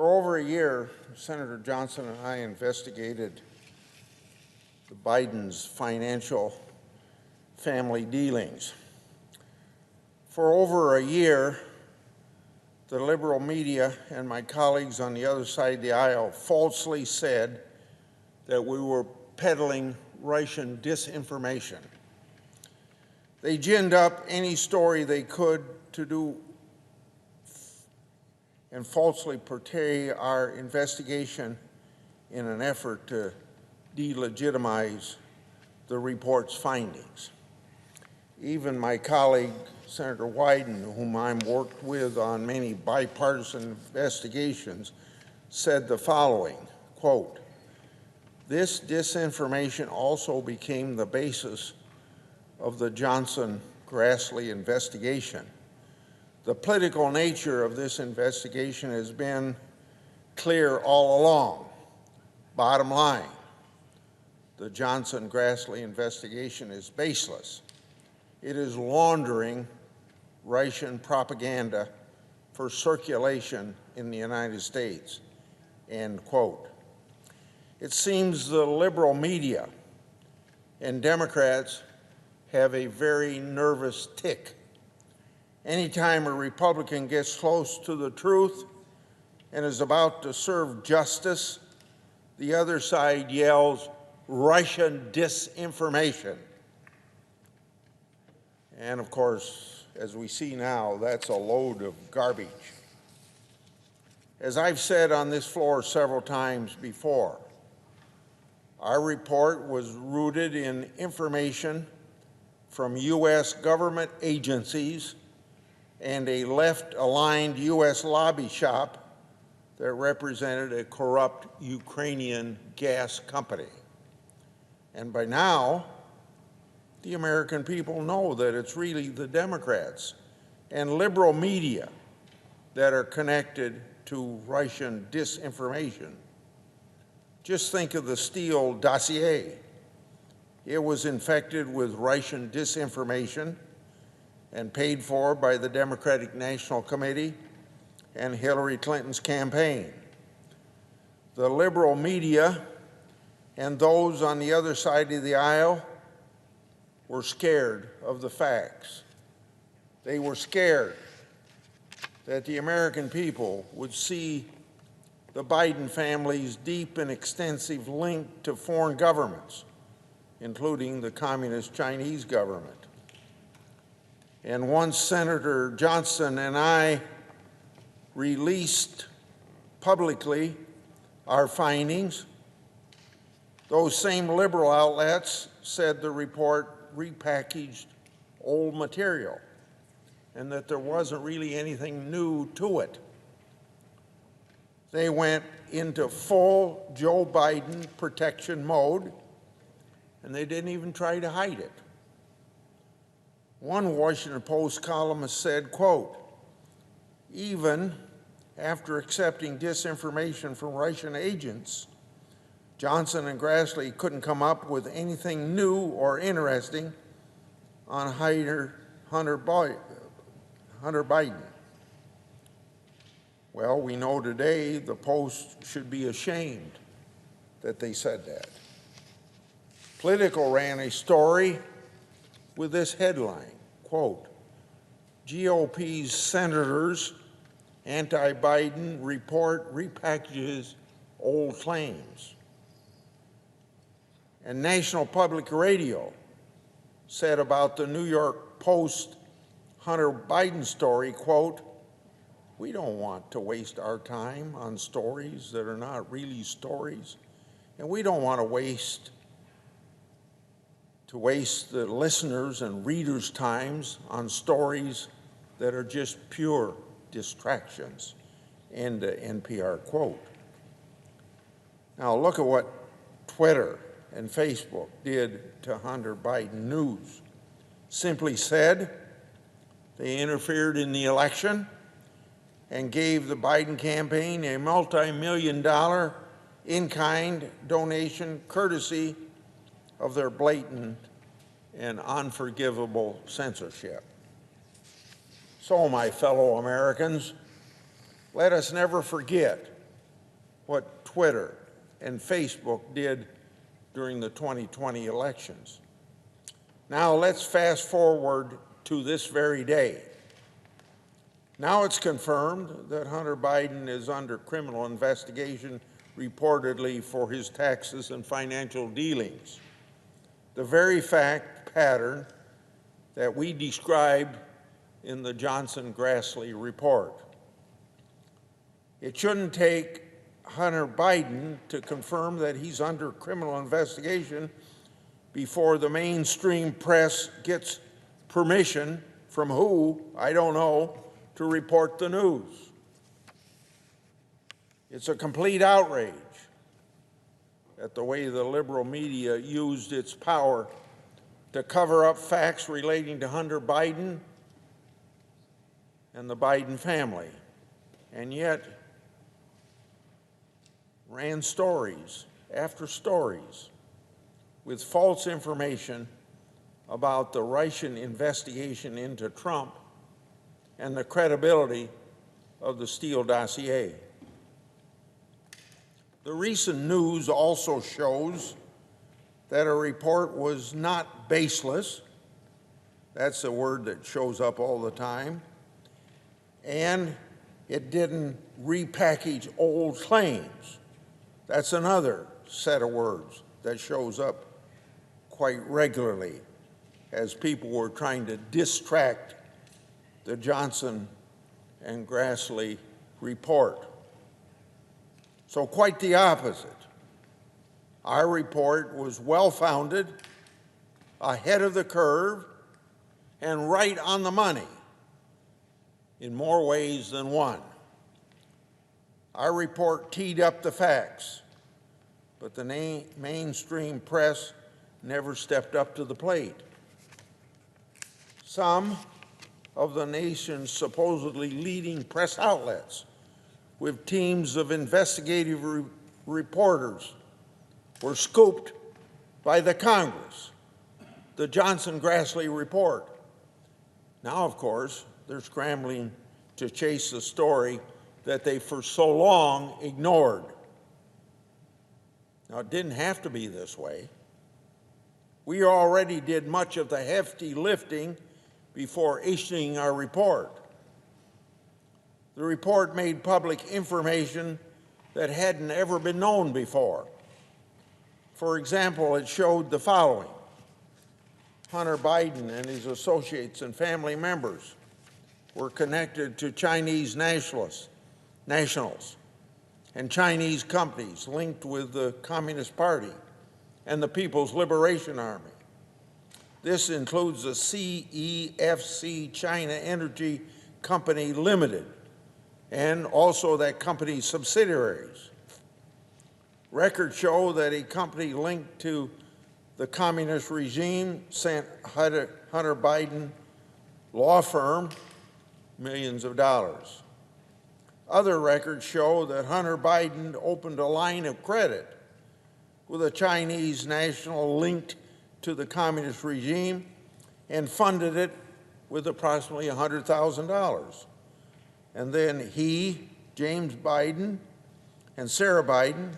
For over a year, Senator Johnson and I investigated the Biden's financial family dealings. For over a year, the liberal media and my colleagues on the other side of the aisle falsely said that we were peddling Russian disinformation. They ginned up any story they could to do and falsely portray our investigation in an effort to delegitimize the report's findings. Even my colleague, Senator Wyden, whom I've worked with on many bipartisan investigations, said the following, quote, "This disinformation also became the basis of the Johnson-Grassley investigation. The political nature of this investigation has been clear all along. Bottom line, the Johnson-Grassley investigation is baseless. It is laundering Russian propaganda for circulation in the United States," end quote. It seems the liberal media and Democrats have a very nervous tick. Anytime a Republican gets close to the truth and is about to serve justice, the other side yells, "Russian disinformation." And of course, as we see now, that's a load of garbage. As I've said on this floor several times before, our report was rooted in information from U.S. government agencies and a left-aligned U.S. lobby shop that represented a corrupt Ukrainian gas company. And by now, the American people know that it's really the Democrats and liberal media that are connected to Russian disinformation. Just think of the Steele dossier. It was infected with Russian disinformation and paid for by the Democratic National Committee and Hillary Clinton's campaign. The liberal media and those on the other side of the aisle were scared of the facts. They were scared that the American people would see the Biden family's deep and extensive link to foreign governments, including the Communist Chinese government. And once Senator Johnson and I released publicly our findings, those same liberal outlets said the report repackaged old material and that there wasn't really anything new to it. They went into full Joe Biden protection mode, and they didn't even try to hide it. One Washington Post columnist said, quote, "Even after accepting disinformation from Russian agents, Johnson and Grassley couldn't come up with anything new or interesting on Hunter Biden." Well, we know today the Post should be ashamed that they said that. Politico ran a story with this headline, quote, "GOP's senators' anti-Biden report repackages old claims." And National Public Radio said about the New York Post Hunter Biden story, quote, "We don't want to waste our time on stories that are not really stories, and we don't want to waste the listeners' and readers' times on stories that are just pure distractions," end of NPR quote. Now look at what Twitter and Facebook did to Hunter Biden news. Simply said, they interfered in the election and gave the Biden campaign a multi-million-dollar in-kind donation courtesy of their blatant and unforgivable censorship. So, my fellow Americans, let us never forget what Twitter and Facebook did during the 2020 elections. Now let's fast forward to this very day. Now it's confirmed that Hunter Biden is under criminal investigation, reportedly for his taxes and financial dealings. The very fact pattern that we described in the Johnson-Grassley report. It shouldn't take Hunter Biden to confirm that he's under criminal investigation before the mainstream press gets permission from who, I don't know, to report the news. It's a complete outrage at the way the liberal media used its power to cover up facts relating to Hunter Biden and the Biden family, and yet ran stories after stories with false information about the Russian investigation into Trump and the credibility of the Steele dossier. The recent news also shows that a report was not baseless. That's a word that shows up all the time. And it didn't repackage old claims. That's another set of words that shows up quite regularly as people were trying to distract the Johnson and Grassley report. So quite the opposite. Our report was well-founded, ahead of the curve, and right on the money in more ways than one. Our report teed up the facts, but the mainstream press never stepped up to the plate. Some of the nation's supposedly leading press outlets, with teams of investigative reporters, were scooped by the Congress, the Johnson-Grassley report. Now, of course, they're scrambling to chase the story that they for so long ignored. Now, it didn't have to be this way. We already did much of the hefty lifting before issuing our report. The report made public information that hadn't ever been known before. For example, it showed the following: Hunter Biden and his associates and family members were connected to Chinese nationals and Chinese companies linked with the Communist Party and the People's Liberation Army. This includes the CEFC China Energy Company Limited and also that company's subsidiaries. Records show that a company linked to the communist regime sent Hunter Biden law firm millions of dollars. Other records show that Hunter Biden opened a line of credit with a Chinese national linked to the communist regime and funded it with approximately $100,000. And then he, James Biden, and Sarah Biden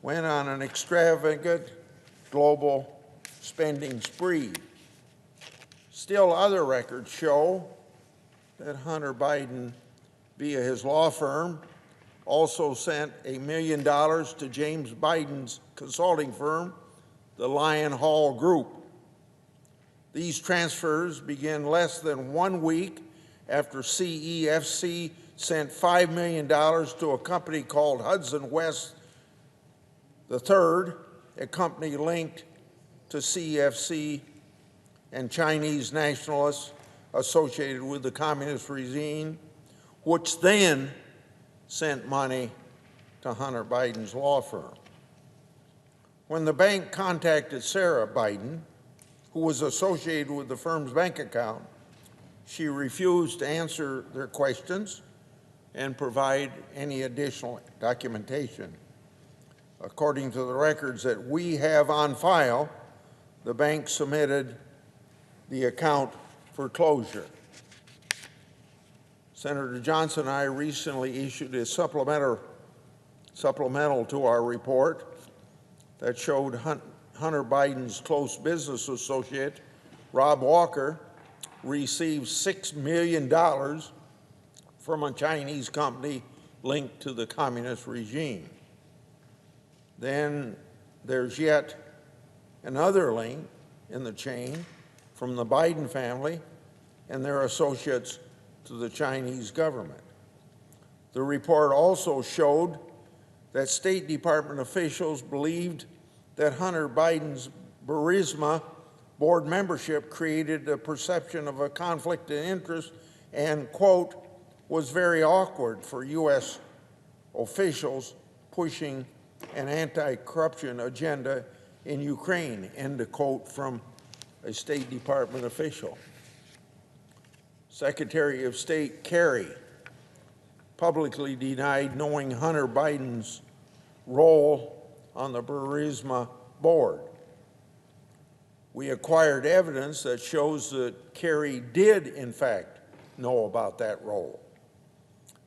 went on an extravagant global spending spree. Still, other records show that Hunter Biden, via his law firm, also sent $1 million to James Biden's consulting firm, the Lion Hall Group. These transfers began less than 1 week after CEFC sent $5 million to a company called Hudson West III, a company linked to CEFC and Chinese nationalists associated with the communist regime, which then sent money to Hunter Biden's law firm. When the bank contacted Sarah Biden, who was associated with the firm's bank account, she refused to answer their questions and provide any additional documentation. According to the records that we have on file, the bank submitted the account for closure. Senator Johnson and I recently issued a supplemental supplemental to our report that showed Hunter Biden's close business associate, Rob Walker, received $6 million from a Chinese company linked to the communist regime. Then there's yet another link in the chain from the Biden family and their associates to the Chinese government. The report also showed that State Department officials believed that Hunter Biden's Burisma board membership created a perception of a conflict of interest and, quote, was very awkward for U.S. officials pushing an anti-corruption agenda in Ukraine, end of quote from a State Department official. Secretary of State Kerry publicly denied knowing Hunter Biden's role on the Burisma board. We acquired evidence that shows that Kerry did, in fact, know about that role.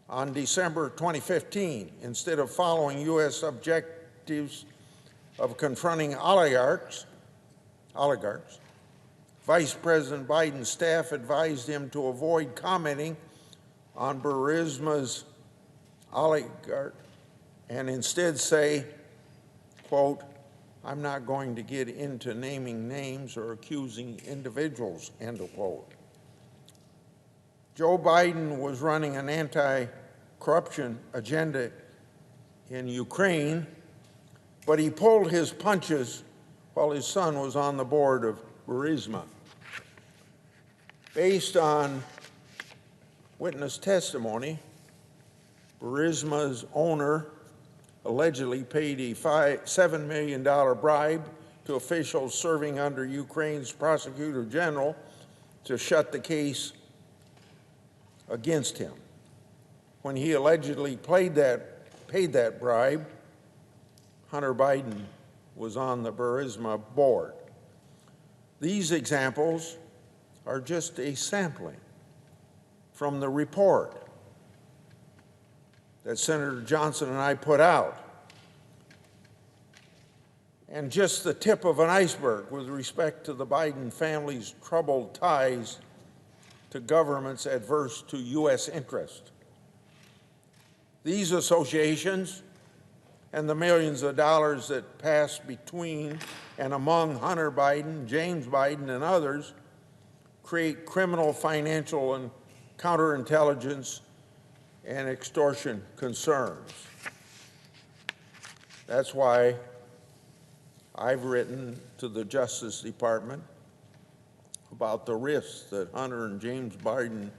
On December 2015, instead of following U.S. objectives of confronting oligarchs, Vice President Biden's staff advised him to avoid commenting on Burisma's oligarch and instead say, quote, I'm not going to get into naming names or accusing individuals, end of quote. Joe Biden was running an anti-corruption agenda in Ukraine, but he pulled his punches while his son was on the board of Burisma. Based on witness testimony, Burisma's owner allegedly paid a $7 million bribe to officials serving under Ukraine's prosecutor general to shut the case against him. When he allegedly paid that bribe, Hunter Biden was on the Burisma board. These examples are just a sampling from the report that Senator Johnson and I put out, and just the tip of an iceberg with respect to the Biden family's troubled ties to governments adverse to U.S. interest. These associations and the millions of dollars that pass between and among Hunter Biden, James Biden, and others create criminal, financial, and counterintelligence and extortion concerns. That's why I've written to the Justice Department about the risks that Hunter and James Biden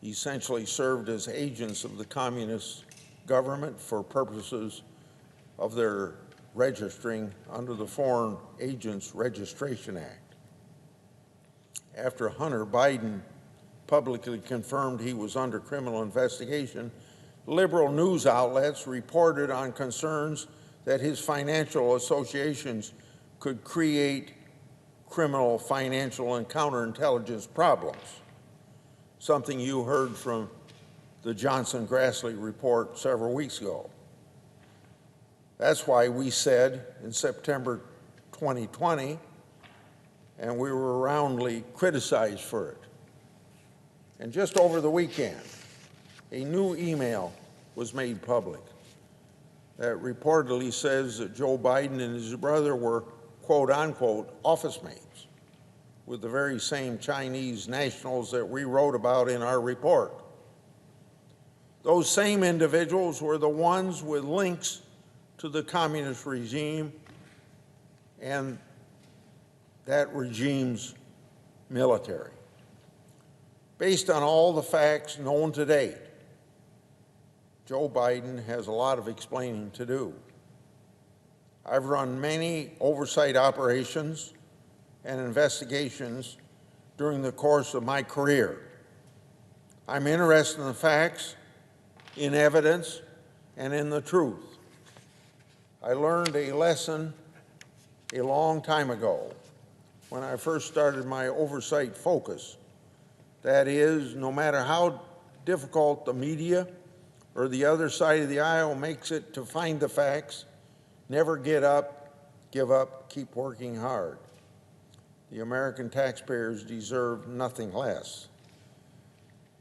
essentially served as agents of the communist government for purposes of their registering under the Foreign Agents Registration Act. After Hunter Biden publicly confirmed he was under criminal investigation, liberal news outlets reported on concerns that his financial associations could create criminal, financial, and counterintelligence problems, something you heard from the Johnson-Grassley report several weeks ago. That's why we said in September 2020, and we were roundly criticized for it. And just over the weekend, a new email was made public that reportedly says that Joe Biden and his brother were, quote unquote, office mates with the very same Chinese nationals that we wrote about in our report. Those same individuals were the ones with links to the communist regime and that regime's military. Based on all the facts known to date, Joe Biden has a lot of explaining to do. I've run many oversight operations and investigations during the course of my career. I'm interested in the facts, in evidence, and in the truth. I learned a lesson a long time ago when I first started my oversight focus. That is, no matter how difficult the media or the other side of the aisle makes it to find the facts, never give up, keep working hard. The American taxpayers deserve nothing less.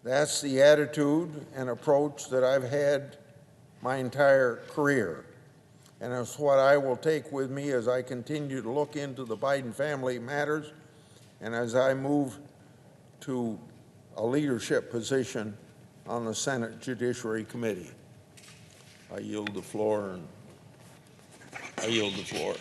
That's the attitude and approach that I've had my entire career. And it's what I will take with me as I continue to look into the Biden family matters and as I move to a leadership position on the Senate Judiciary Committee. I yield the floor.